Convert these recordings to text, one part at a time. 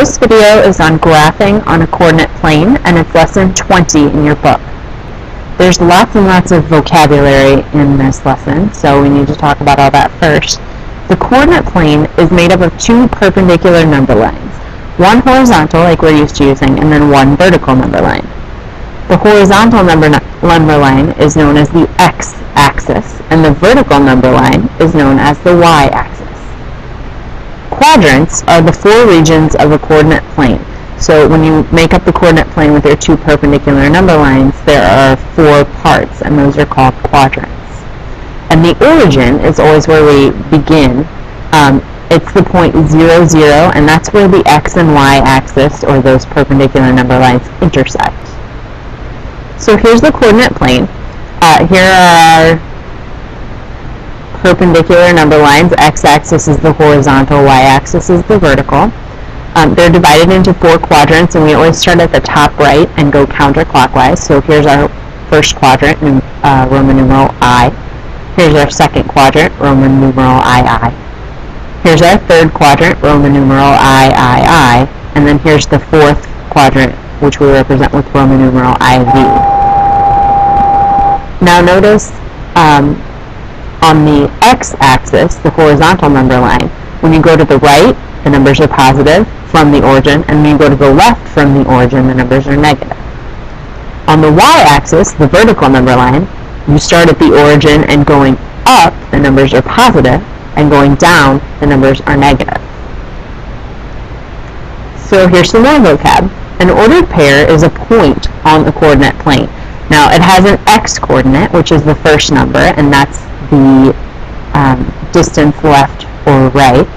This video is on graphing on a coordinate plane, and it's lesson 20 in your book. There's lots and lots of vocabulary in this lesson, so we need to talk about all that first. The coordinate plane is made up of two perpendicular number lines, one horizontal, like we're used to using, and then one vertical number line. The horizontal number line is known as the x-axis, and the vertical number line is known as the y-axis. Quadrants are the four regions of a coordinate plane. So when you make up the coordinate plane with your two perpendicular number lines, there are four parts, and those are called quadrants. And the origin is always where we begin. It's the point 0, 0, and that's where the x and y axis, or those perpendicular number lines, intersect. So here's the coordinate plane. Here are our perpendicular number lines. X-axis is the horizontal, y-axis is the vertical. They're divided into four quadrants, and we always start at the top right and go counterclockwise. So here's our first quadrant, Roman numeral I. Here's our second quadrant, Roman numeral II. Here's our third quadrant, Roman numeral III. And then here's the fourth quadrant, which we represent with Roman numeral IV. Now notice on the x-axis, the horizontal number line, when you go to the right, the numbers are positive from the origin, and when you go to the left from the origin, the numbers are negative. On the y-axis, the vertical number line, you start at the origin, and going up, the numbers are positive, and going down, the numbers are negative. So here's some more vocab. An ordered pair is a point on the coordinate plane. Now, it has an x-coordinate, which is the first number, and that's the distance left or right,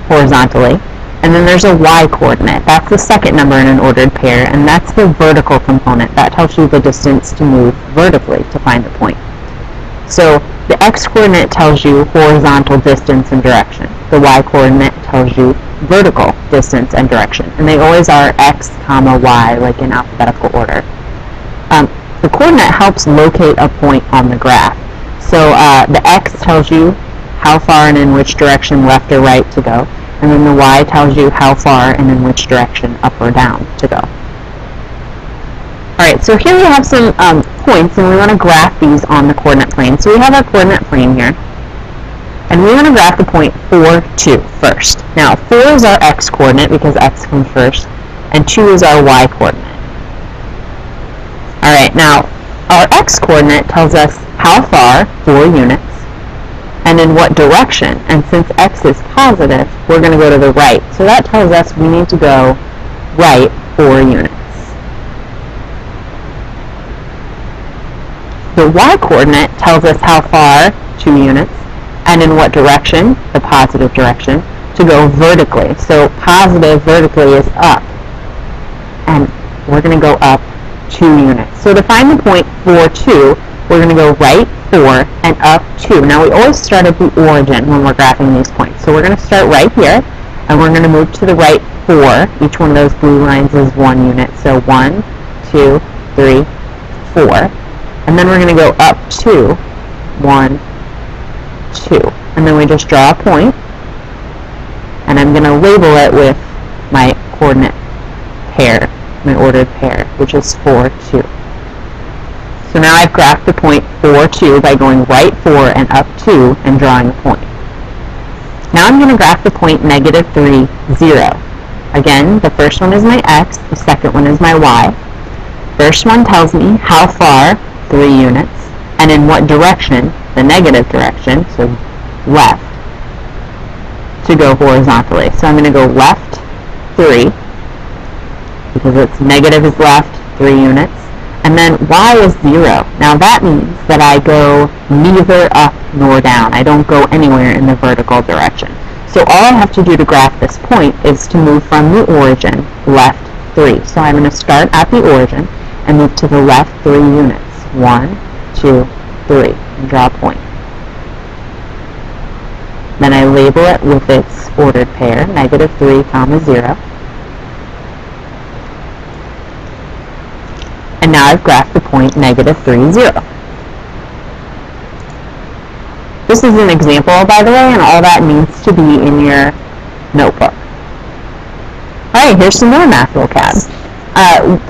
horizontally. And then there's a y-coordinate. That's the second number in an ordered pair, and that's the vertical component. That tells you the distance to move vertically to find the point. So the x-coordinate tells you horizontal distance and direction. The y-coordinate tells you vertical distance and direction. And they always are x, comma, y, like in alphabetical order. The coordinate helps locate a point on the graph. So the x tells you how far and in which direction left or right to go, and then the y tells you how far and in which direction up or down to go. Alright, so here we have some points, and we want to graph these on the coordinate plane. So we have our coordinate plane here, and we want to graph the point 4, 2 first. Now, 4 is our x-coordinate because x comes first, and 2 is our y-coordinate. Alright, now, our x-coordinate tells us how far, 4 units, and in what direction. And since x is positive, we're going to go to the right. So that tells us we need to go right 4 units. The y-coordinate tells us how far, 2 units, and in what direction, the positive direction, to go vertically. So positive vertically is up, and we're going to go up 2 units. So to find the point 4, 2, we're going to go right 4 and up 2. Now we always start at the origin when we're graphing these points. So we're going to start right here, and we're going to move to the right 4. Each one of those blue lines is 1 unit. So 1, 2, 3, 4. And then we're going to go up 2, 1, 2. And then we just draw a point, and I'm going to label it with my coordinate pair, my ordered pair, which is 4, 2. So now I've graphed the point 4, 2 by going right 4 and up 2 and drawing a point. Now I'm going to graph the point negative 3, 0. Again, the first one is my x, the second one is my y. First one tells me how far, 3 units, and in what direction, the negative direction, so left, to go horizontally. So I'm going to go left 3, because it's negative is left, 3 units. And then y is 0. Now that means that I go neither up nor down. I don't go anywhere in the vertical direction. So all I have to do to graph this point is to move from the origin left 3. So I'm going to start at the origin and move to the left 3 units. 1, 2, 3, and draw a point. Then I label it with its ordered pair, negative 3, comma 0. And now I've graphed the point negative 3, 0. This is an example, by the way, and all that needs to be in your notebook. Alright, here's some more math vocab.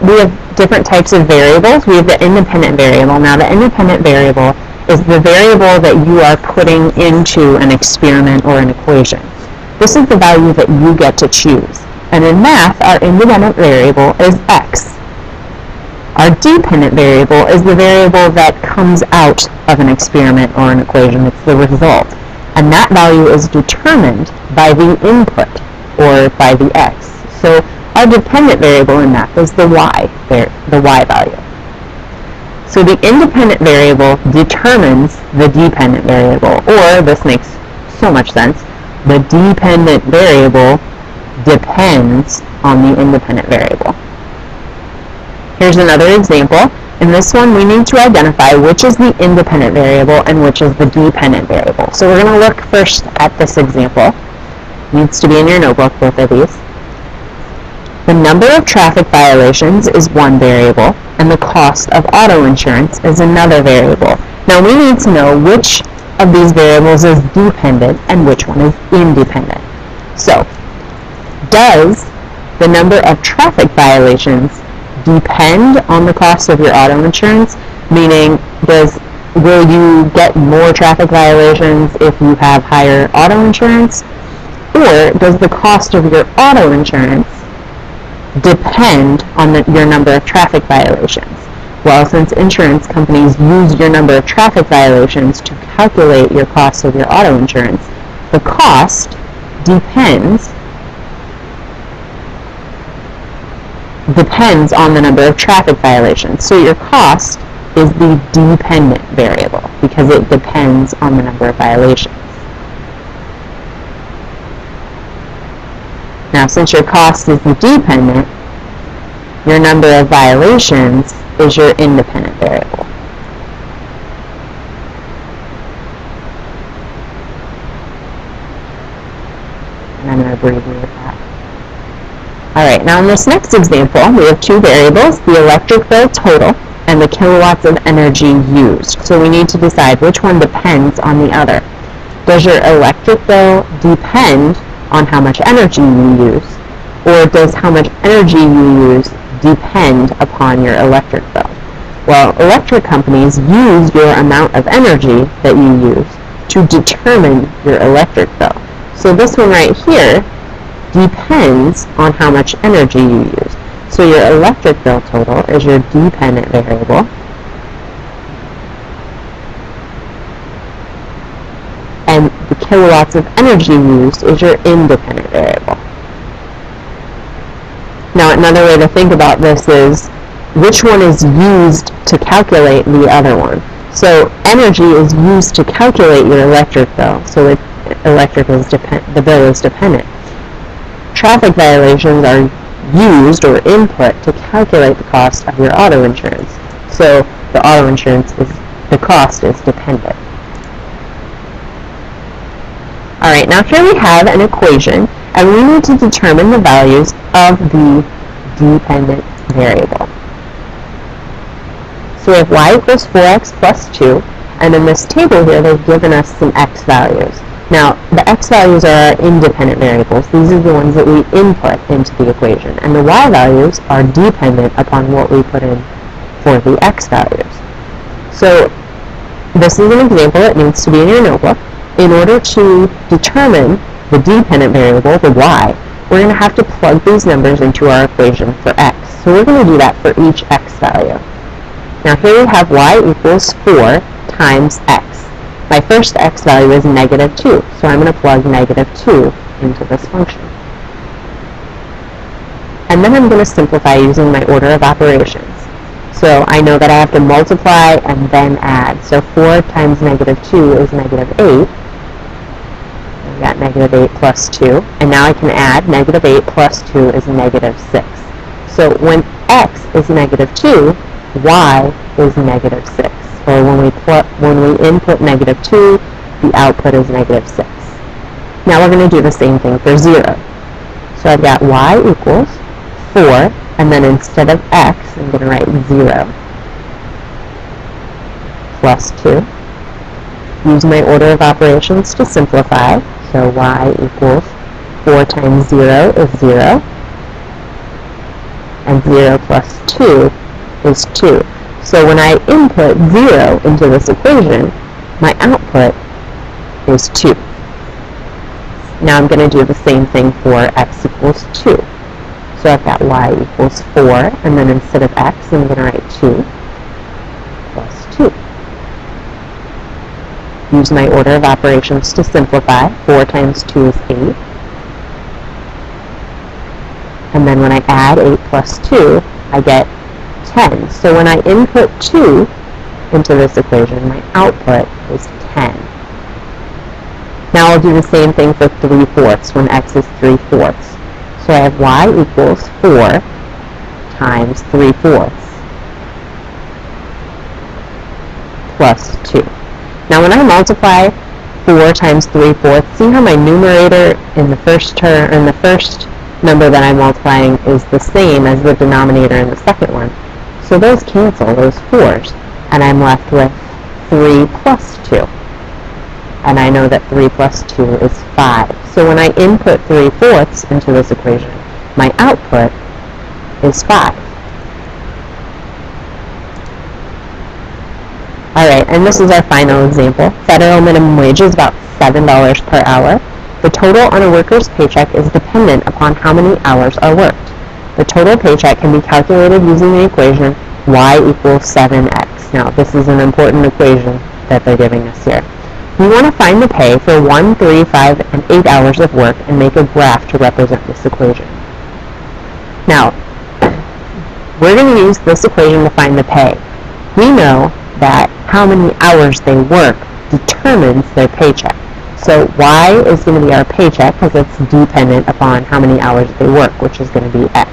We have different types of variables. We have the independent variable. Now the independent variable is the variable that you are putting into an experiment or an equation. This is the value that you get to choose. And in math, our independent variable is x. Our dependent variable is the variable that comes out of an experiment or an equation. It's the result. And that value is determined by the input, or by the x. So our dependent variable in math is the y value. So the independent variable determines the dependent variable, or, this makes so much sense, the dependent variable depends on the independent variable. Here's another example. In this one, we need to identify which is the independent variable and which is the dependent variable. So we're going to look first at this example. Needs to be in your notebook, both of these. The number of traffic violations is one variable, and the cost of auto insurance is another variable. Now we need to know which of these variables is dependent and which one is independent. So, does the number of traffic violations depend on the cost of your auto insurance? Meaning, will you get more traffic violations if you have higher auto insurance? Or does the cost of your auto insurance depend on your number of traffic violations? Well, since insurance companies use your number of traffic violations to calculate your cost of your auto insurance, the cost depends on the number of traffic violations. So your cost is the dependent variable because it depends on the number of violations. Now, since your cost is the dependent, your number of violations is your independent variable. And I'm going to abbreviate that. Alright, now in this next example, we have two variables, the electric bill total and the kilowatts of energy used. So we need to decide which one depends on the other. Does your electric bill depend on how much energy you use, or does how much energy you use depend upon your electric bill? Well, electric companies use your amount of energy that you use to determine your electric bill. So this one right here depends on how much energy you use. So your electric bill total is your dependent variable. And the kilowatts of energy used is your independent variable. Now, another way to think about this is which one is used to calculate the other one. So energy is used to calculate your electric bill. So the bill is dependent. Traffic violations are used or input to calculate the cost of your auto insurance. So the auto insurance the cost is dependent. Alright, now here we have an equation, and we need to determine the values of the dependent variable. So we have y equals 4x plus 2, and in this table here they've given us some x values. Now, the x values are our independent variables. These are the ones that we input into the equation, and the y values are dependent upon what we put in for the x values. So this is an example that needs to be in your notebook. In order to determine the dependent variable, the y, we're going to have to plug these numbers into our equation for x. So we're going to do that for each x value. Now here we have y equals 4 times x. My first x value is negative 2, so I'm going to plug negative 2 into this function. And then I'm going to simplify using my order of operations. So I know that I have to multiply and then add. So 4 times negative 2 is negative 8. I've got negative 8 plus 2. And now I can add negative 8 plus 2 is negative 6. So when x is negative 2, y is negative 6. Or when we input negative 2, the output is negative 6. Now we're going to do the same thing for 0. So I've got y equals 4, and then instead of x, I'm going to write 0 plus 2. Use my order of operations to simplify. So y equals 4 times 0 is 0. and 0 plus 2 is 2. So when I input 0 into this equation, my output is 2. Now I'm going to do the same thing for x equals 2. So I've got y equals 4, and then instead of x, I'm going to write 2 plus 2. Use my order of operations to simplify. 4 times 2 is 8. And then when I add 8 plus 2, I get 10. So when I input 2 into this equation, my output is 10. Now I'll do the same thing for 3/4 when x is 3/4. So I have y equals 4 times 3/4 plus 2. Now when I multiply 4 times 3/4, see how my numerator in the first term, in the first number that I'm multiplying is the same as the denominator in the second one. So those cancel, those 4's, and I'm left with 3 plus 2. And I know that 3 plus 2 is 5. So when I input 3/4 into this equation, my output is 5. Alright, and this is our final example. Federal minimum wage is about $7 per hour. The total on a worker's paycheck is dependent upon how many hours are worked. The total paycheck can be calculated using the equation y equals 7x. Now, this is an important equation that they're giving us here. We want to find the pay for 1, 3, 5, and 8 hours of work and make a graph to represent this equation. Now, we're going to use this equation to find the pay. We know that how many hours they work determines their paycheck. So y is going to be our paycheck because it's dependent upon how many hours they work, which is going to be x.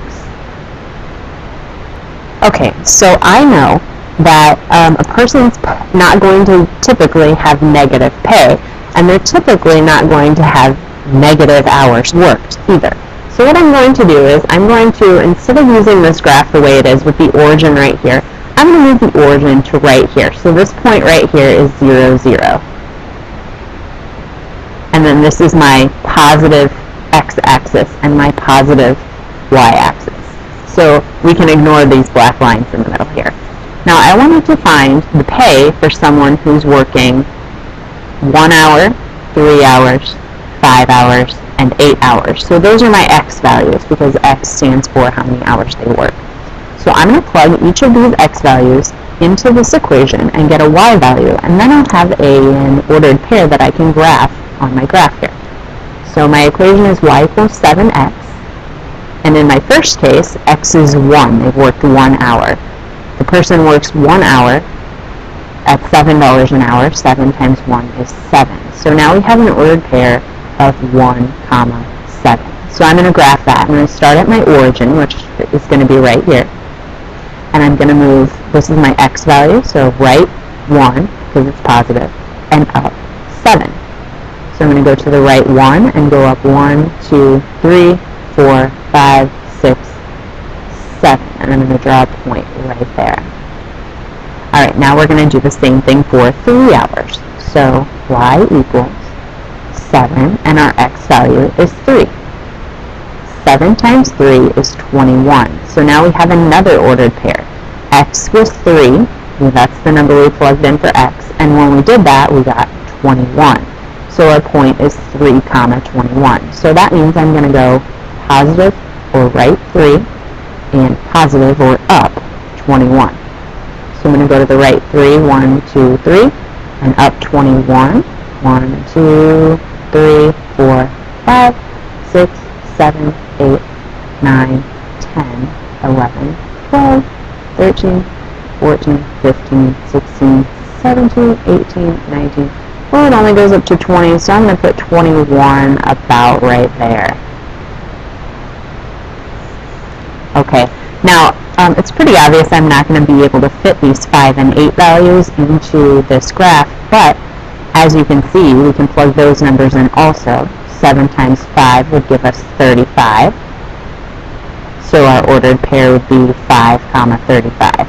Okay, so I know that a person's not going to typically have negative pay, and they're typically not going to have negative hours worked either. So what I'm going to do is I'm going to, instead of using this graph the way it is with the origin right here, I'm going to move the origin to right here. So this point right here is 0, 0. And then this is my positive x-axis and my positive y-axis. So we can ignore these black lines in the middle here. Now I wanted to find the pay for someone who's working 1 hour, 3 hours, 5 hours, and 8 hours. So those are my x values because x stands for how many hours they work. So I'm going to plug each of these x values into this equation and get a y value, and then I'll have an ordered pair that I can graph on my graph here. So my equation is y equals 7x, and in my first case, x is 1. They've worked 1 hour. The person works 1 hour at $7 an hour. 7 times 1 is 7. So now we have an ordered pair of 1, 7. So I'm going to graph that. I'm going to start at my origin, which is going to be right here. And I'm going to move, this is my x value, so right 1, because it's positive, and up 7. So I'm going to go to the right 1 and go up 1, 2, 3, 4, 5, 6, 7. And I'm going to draw a point right there. Alright, now we're going to do the same thing for 3 hours. So y equals 7, and our x value is 3. 7 times 3 is 21. So now we have another ordered pair. X was 3, and that's the number we plugged in for x, and when we did that, we got 21. So our point is 3, 21. So that means I'm going to go positive or right 3, and positive or up 21. So I'm going to go to the right 3, 1, 2, 3, and up 21. 1, 2, 3, 4, 5, 6, 7, 8, 9, 10, 11, 12, 13, 14, 15, 16, 17, 18, 19. Well, it only goes up to 20, so I'm going to put 21 about right there. Okay, now it's pretty obvious I'm not going to be able to fit these 5 and 8 values into this graph, but as you can see, we can plug those numbers in also. 7 times 5 would give us 35. So our ordered pair would be 5, 35.